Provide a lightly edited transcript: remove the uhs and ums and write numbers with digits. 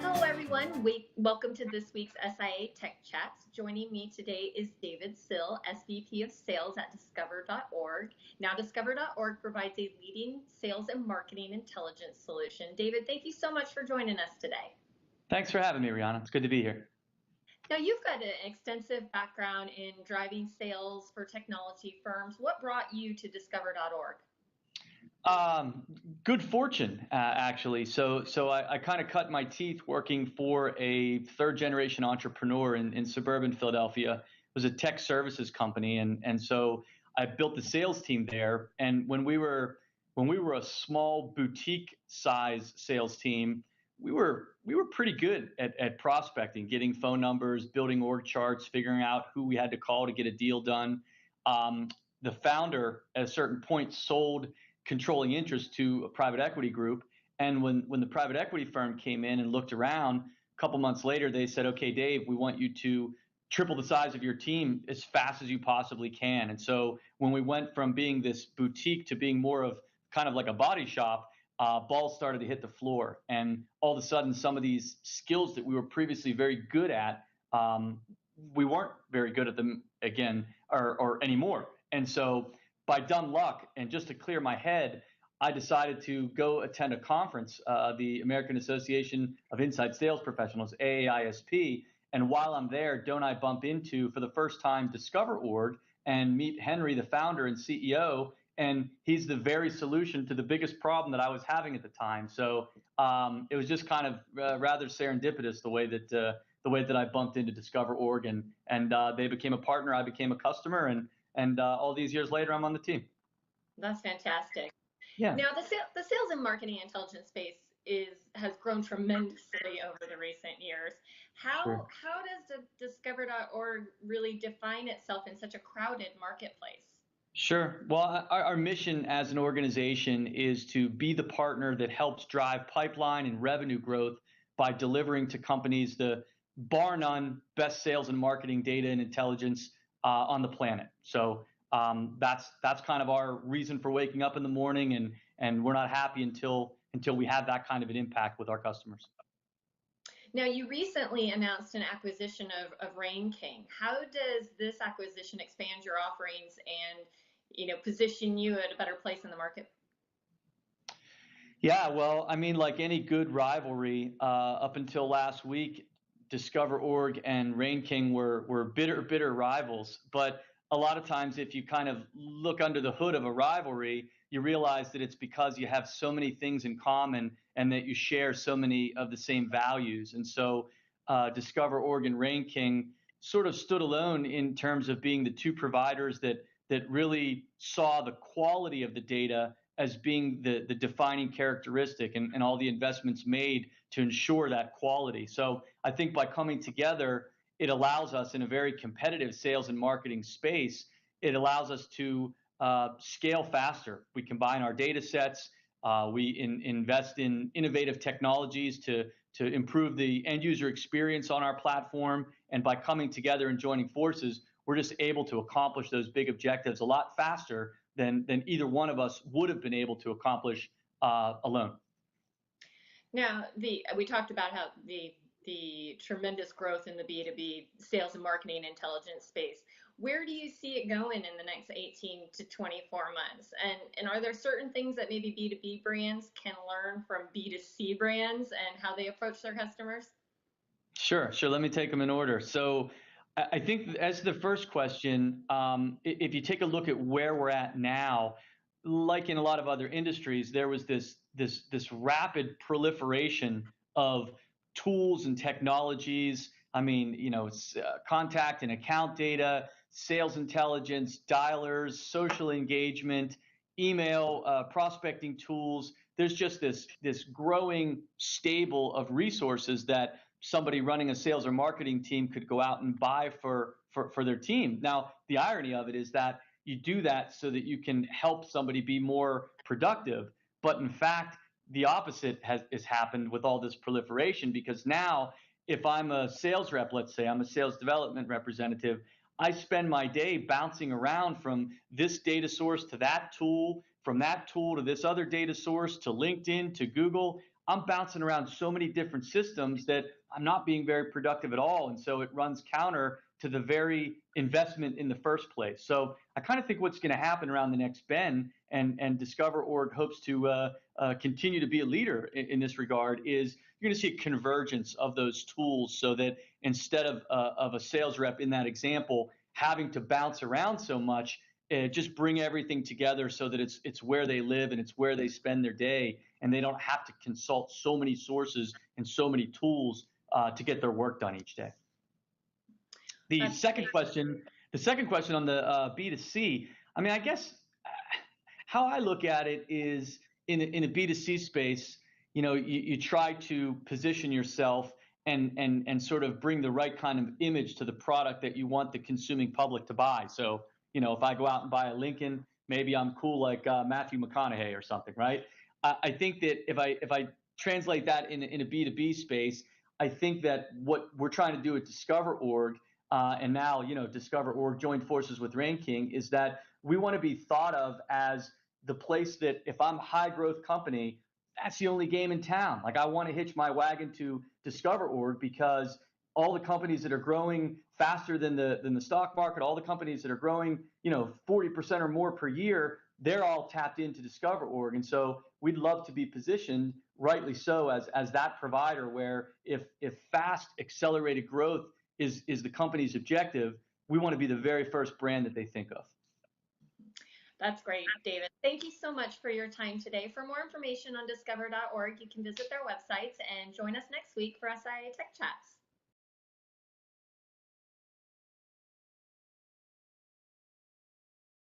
Hello, everyone. Welcome to this week's SIIA TechChats. Joining me today is David Sill, SVP of Sales at Discover.org. Now, Discover.org provides a leading sales and marketing intelligence solution. David, thank you so much for joining us today. Thanks for having me, Rihanna. It's good to be here. Now, you've got an extensive background in driving sales for technology firms. What brought you to Discover.org? Good fortune, actually. So I kind of cut my teeth working for a third-generation entrepreneur in suburban Philadelphia. It was a tech services company, and so I built the sales team there. And when we were a small boutique size sales team, we were pretty good at prospecting, getting phone numbers, building org charts, figuring out who we had to call to get a deal done. The founder at a certain point sold controlling interest to a private equity group. And when the private equity firm came in and looked around, a couple months later, they said, okay, Dave, we want you to triple the size of your team as fast as you possibly can. And so when we went from being this boutique to being more of kind of like a body shop, balls started to hit the floor. And all of a sudden, some of these skills that we were previously very good at, we weren't very good at them again or anymore. And so by dumb luck, and just to clear my head, I decided to go attend a conference, the American Association of Inside Sales Professionals, AAISP. And while I'm there, don't I bump into, for the first time, DiscoverOrg and meet Henry, the founder and CEO, and he's the very solution to the biggest problem that I was having at the time. So it was just kind of rather serendipitous the way that I bumped into DiscoverOrg, and they became a partner, I became a customer, and all these years later, I'm on the team. That's fantastic. Yeah. Now, the sales and marketing intelligence space has grown tremendously over the recent years. How does the Discover.org really define itself in such a crowded marketplace? Sure. Well, our mission as an organization is to be the partner that helps drive pipeline and revenue growth by delivering to companies the bar none best sales and marketing data and intelligence on the planet. So that's kind of our reason for waking up in the morning, and we're not happy until we have that kind of an impact with our customers. Now, you recently announced an acquisition of RainKing. How does this acquisition expand your offerings and position you at a better place in the market? Yeah, well, I mean, like any good rivalry, up until last week, DiscoverOrg and RainKing were bitter rivals. But a lot of times, if you kind of look under the hood of a rivalry, you realize that it's because you have so many things in common and that you share so many of the same values. And so DiscoverOrg and RainKing sort of stood alone in terms of being the two providers that really saw the quality of the data as being the defining characteristic, and all the investments made to ensure that quality. So I think by coming together, it allows us, in a very competitive sales and marketing space, it allows us to scale faster. We combine our data sets. We invest in innovative technologies to improve the end user experience on our platform. And by coming together and joining forces, we're just able to accomplish those big objectives a lot faster than either one of us would have been able to accomplish alone. Now, we talked about how the tremendous growth in the B2B sales and marketing intelligence space. Where do you see it going in the next 18 to 24 months? And are there certain things that maybe B2B brands can learn from B2C brands and how they approach their customers? Sure. Let me take them in order. So I think as the first question, if you take a look at where we're at now, like in a lot of other industries, there was this rapid proliferation of tools and technologies. I mean, it's contact and account data, sales intelligence, dialers, social engagement, email, prospecting tools. There's just this growing stable of resources that somebody running a sales or marketing team could go out and buy for their team. Now, the irony of it is that you do that so that you can help somebody be more productive. But in fact, the opposite has happened with all this proliferation, because now if I'm a sales rep, let's say I'm a sales development representative, I spend my day bouncing around from this data source to that tool from that tool to this other data source to LinkedIn to Google. I'm bouncing around so many different systems that I'm not being very productive at all. And so it runs counter to the very investment in the first place. So I kind of think what's going to happen around the next bend, and DiscoverOrg hopes to continue to be a leader in this regard, is you're going to see a convergence of those tools so that instead of a sales rep in that example having to bounce around so much, just bring everything together so that it's where they live and it's where they spend their day, and they don't have to consult so many sources and so many tools to get their work done each day. The second question on the B2C, I mean, I guess how I look at it is in a B2C space, you try to position yourself and sort of bring the right kind of image to the product that you want the consuming public to buy. So, if I go out and buy a Lincoln, maybe I'm cool like Matthew McConaughey or something, right? I think that if I translate that in a B2B space, I think that what we're trying to do at DiscoverOrg, and now, DiscoverOrg joined forces with RainKing, is that we want to be thought of as the place that if I'm a high growth company, that's the only game in town. Like, I want to hitch my wagon to DiscoverOrg because all the companies that are growing faster than the stock market, all the companies that are growing, 40% or more per year, they're all tapped into DiscoverOrg. And so we'd love to be positioned, rightly so, as that provider where if fast accelerated growth is the company's objective, we want to be the very first brand that they think of. That's great, David. Thank you so much for your time today. For more information on discover.org, you can visit their websites and join us next week for SIIA Tech Chats.